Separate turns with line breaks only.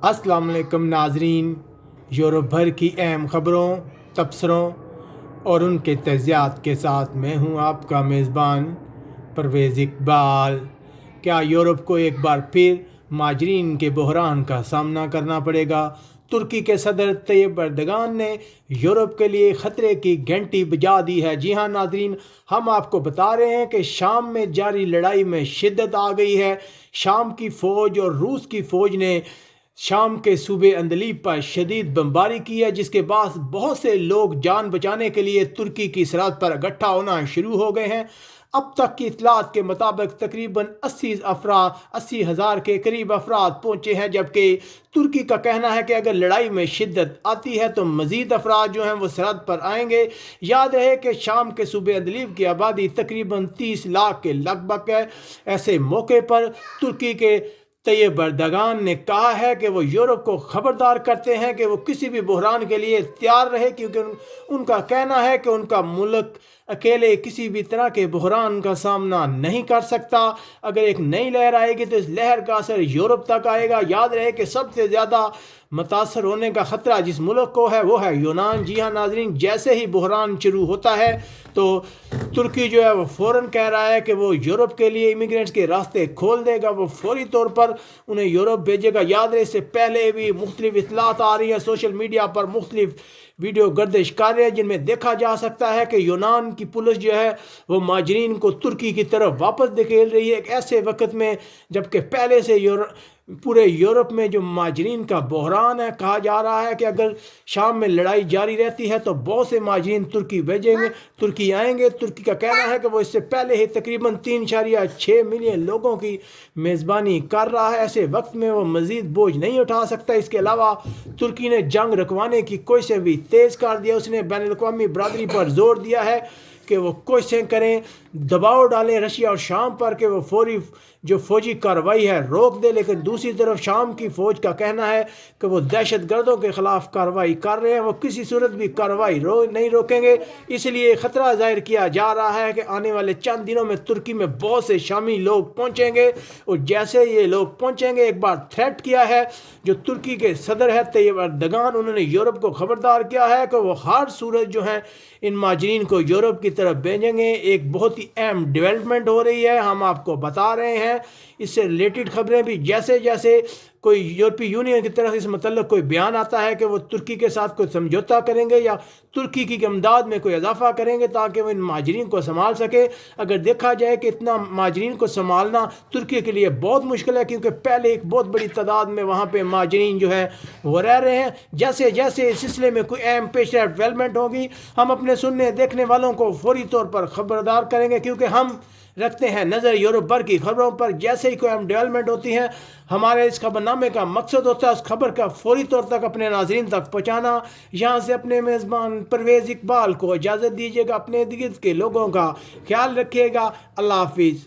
अस्सलाम वालेकुम नाजरीन। यूरोप भर की अहम ख़बरों, तबसरों और उनके तजियात के साथ मैं हूं आपका मेज़बान परवेज़ इकबाल। क्या यूरोप को एक बार फिर माजरीन के बहरान का सामना करना पड़ेगा? तुर्की के सदर तैयब एर्दोगान ने यूरोप के लिए ख़तरे की घंटी बजा दी है। जी हाँ नाजरीन, हम आपको बता रहे हैं कि शाम में जारी लड़ाई में शिद्दत आ गई है। शाम की फ़ौज और रूस की फ़ौज ने शाम के सूबे अंदलीब पर शदीद बमबारी की है, जिसके बाद बहुत से लोग जान बचाने के लिए तुर्की की सरहद पर इकट्ठा होना शुरू हो गए हैं। अब तक की इतलात के मुताबिक तकरीबन 80,000 के करीब अफराद पहुंचे हैं, जबकि तुर्की का कहना है कि अगर लड़ाई में शिद्दत आती है तो मज़ीद अफराद जो हैं वो सरहद पर आएंगे। याद रहे कि शाम के सूबे अंदलीब की आबादी तकरीबन 30 लाख के लगभग है। ऐसे मौके पर तुर्की के तैयब एर्दोगान ने कहा है कि वो यूरोप को खबरदार करते हैं कि वो किसी भी बहरान के लिए तैयार रहे, क्योंकि उनका कहना है कि उनका मुल्क अकेले किसी भी तरह के बहरान का सामना नहीं कर सकता। अगर एक नई लहर आएगी तो इस लहर का असर यूरोप तक आएगा। याद रहे कि सबसे ज़्यादा मुतासर होने का ख़तरा जिस मुल्क को है वो है यूनान। जी हाँ नाजरीन, जैसे ही बहरान शुरू होता है तो तुर्की जो है वो फ़ौरन कह रहा है कि वो यूरोप के लिए इमिग्रेंट्स के रास्ते खोल देगा, वो फौरी तौर पर उन्हें यूरोप भेजेगा। याद रहे इससे पहले भी मुख्तलिफ इतलात आ रही हैं, सोशल मीडिया पर मुख्तलिफ वीडियो गर्दिश कर रहे हैं जिनमें देखा जा सकता है कि यूनान की पुलिस जो है वो माजरीन को तुर्की की तरफ वापस धकेल रही है, एक ऐसे वक्त में जबकि पहले से पूरे यूरोप में जो माजरीन का बहरान है। कहा जा रहा है कि अगर शाम में लड़ाई जारी रहती है तो बहुत से माजरीन तुर्की आएंगे। तुर्की का कहना है कि वो इससे पहले ही तकरीबन 3.6 मिलियन लोगों की मेज़बानी कर रहा है। ऐसे वक्त में वो मज़ीद बोझ नहीं उठा सकता। इसके अलावा तुर्की ने जंग रुकवाने की कोशिशें भी तेज़ कर दिया। उसने बैनुल-अक़वामी बरादरी पर जोर दिया है कि वो कोशिशें करें, दबाव डालें रशिया और शाम पर कि वो फौरी जो फौजी कार्रवाई है रोक दे। लेकिन दूसरी तरफ शाम की फ़ौज का कहना है कि वो दहशत गर्दों के ख़िलाफ़ कार्रवाई कर रहे हैं, वो किसी सूरत भी कार्रवाई नहीं रोकेंगे। इसलिए ख़तरा ज़ाहिर किया जा रहा है कि आने वाले चंद दिनों में तुर्की में बहुत से शामी लोग पहुँचेंगे, और जैसे ये लोग पहुँचेंगे, एक बार थ्रेट किया है जो तुर्की के सदर है तैयब एर्दोगान, उन्होंने यूरोप को खबरदार किया है कि वो हर सूरत जो है इन माजरीन को यूरोप की तरफ भेजेंगे। एक बहुत ही अहम डेवलपमेंट हो रही है, हम आपको बता रहे हैं। इससे रिलेटेड खबरें भी जैसे जैसे कोई यूरोपीय यूनियन की तरफ इस मतलब कोई बयान आता है कि वो तुर्की के साथ कोई समझौता करेंगे या तुर्की की इमदाद में कोई इजाफा करेंगे ताकि वो इन माजरीन को संभाल सके। अगर देखा जाए कि इतना माजरीन को संभालना तुर्की के लिए बहुत मुश्किल है, क्योंकि पहले एक बहुत बड़ी तादाद में वहाँ पे माजरीन जो है वो रह रहे हैं। जैसे जैसे इस सिलसिले में कोई अहम पेशरफ्त डेवलपमेंट होगी, हम अपने सुनने देखने वालों को फौरी तौर पर खबरदार करेंगे, क्योंकि हम रखते हैं नज़र यूरोप भर की खबरों पर। जैसे ही कोई अहम डेवलपमेंट होती है, हमारे इस खबरनामे का मकसद होता है उस खबर का फौरी तौर तक अपने नाज़रीन तक पहुँचाना। यहाँ से अपने मेज़बान परवेज़ इकबाल को इजाज़त दीजिएगा। अपने इर्द गिर्द के लोगों का ख्याल रखिएगा। अल्लाह हाफिज़।